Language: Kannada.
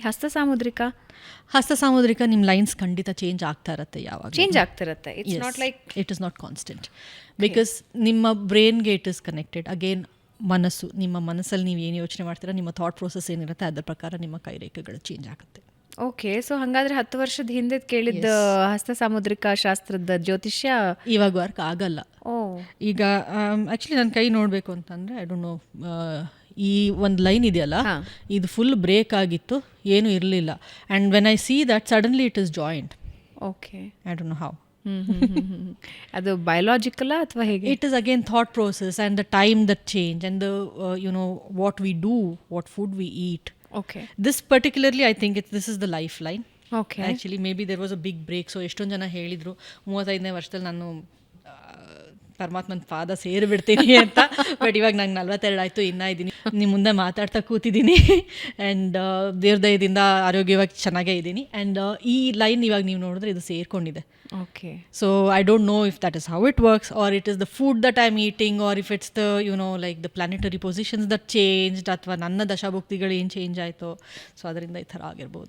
ಹಸ್ತ ಸಾಮುದ್ರಿಕ ನಿಮ್ಮ ಲೈನ್ಸ್ ಖಂಡಿತ ಚೇಂಜ್ ಆಗ್ತಾ ಇರುತ್ತೆ, ಯಾವಾಗ ಚೇಂಜ್ ಆಗ್ತಿರುತ್ತೆ. It's not like it is not constant because ನಿಮ್ಮ ಬ್ರೈನ್ಗೆ ಇಟ್ ಇಸ್ ಕನೆಕ್ಟೆಡ್. ಅಗೇನ್ ಮನಸ್ಸು, ನಿಮ್ಮ ಮನಸ್ಸಲ್ಲಿ ನೀವು ಏನು ಯೋಚನೆ ಮಾಡ್ತೀರಾ, ನಿಮ್ಮ ಥಾಟ್ ಪ್ರೋಸೆಸ್ ಏನಿರುತ್ತೆ ಅದರ ಪ್ರಕಾರ ನಿಮ್ಮ ಕೈರೇಖೆಗಳು ಚೇಂಜ್ ಆಗುತ್ತೆ. ಓಕೆ. ಸೊ ಹಾಗಾದ್ರೆ 10 ವರ್ಷದ ಹಿಂದೆ ಕೇಳಿದ್ದ ಹಸ್ತ ಸಾಮುದ್ರಿಕ ಶಾಸ್ತ್ರದ ಜ್ಯೋತಿಷ್ಯ ಇವಾಗ ವರ್ಕ್ ಆಗಲ್ಲ. ಈಗ ಆ್ಯಕ್ಚುಲಿ ನನ್ನ ಕೈ ನೋಡಬೇಕು ಅಂತಂದರೆ ಐ ಡೋಂಟ್ ನೋ, ಈ ಒಂದು ಲೈನ್ ಇದೆಯಲ್ಲ, ಇದು ಫುಲ್ ಬ್ರೇಕ್ ಆಗಿತ್ತು, ಏನೂ ಇರಲಿಲ್ಲ. And when I see that suddenly it is joint. Okay. I don't know how. ಅದು ಬಯೋಲಾಜಿಕಲ್ ಅಥವಾ ಹೇಗೆ? It is again thought process and the time that change and the what we do, what food we eat. Okay. This particularly I think this is the lifeline. Okay. Actually maybe there was a big break. So ಎಷ್ಟೊಂದು ಜನ ಹೇಳಿದ್ರು 35ನೇ ವರ್ಷದಲ್ಲಿ ನಾನು ಪರಮಾತ್ಮನ ಪಾದ ಸೇರಿಬಿಡ್ತೀನಿ ಅಂತ. ಬಟ್ ಇವಾಗ ನಂಗೆ 42 ಆಯಿತು, ಇನ್ನೂ ಇದ್ದೀನಿ, ನಿಮ್ಮ ಮುಂದೆ ಮಾತಾಡ್ತಾ ಕೂತಿದ್ದೀನಿ. ಆ್ಯಂಡ್ ದೇವ್ರ ದಯದಿಂದ ಆರೋಗ್ಯವಾಗಿ ಚೆನ್ನಾಗೇ ಇದ್ದೀನಿ. ಆ್ಯಂಡ್ ಈ ಲೈನ್ ಇವಾಗ ನೀವು ನೋಡಿದ್ರೆ ಇದು ಸೇರ್ಕೊಂಡಿದೆ. Okay. So I don't know if that is how it works, or it is the food that I'm eating, or if it's the like the planetary positions that changed, ಅಥವಾ ನನ್ನ ದಶಾಭುಕ್ತಿಗಳು ಏನು ಚೇಂಜ್ ಆಯಿತು. ಸೊ ಅದರಿಂದ ಈ ಥರ ಆಗಿರ್ಬೋದು.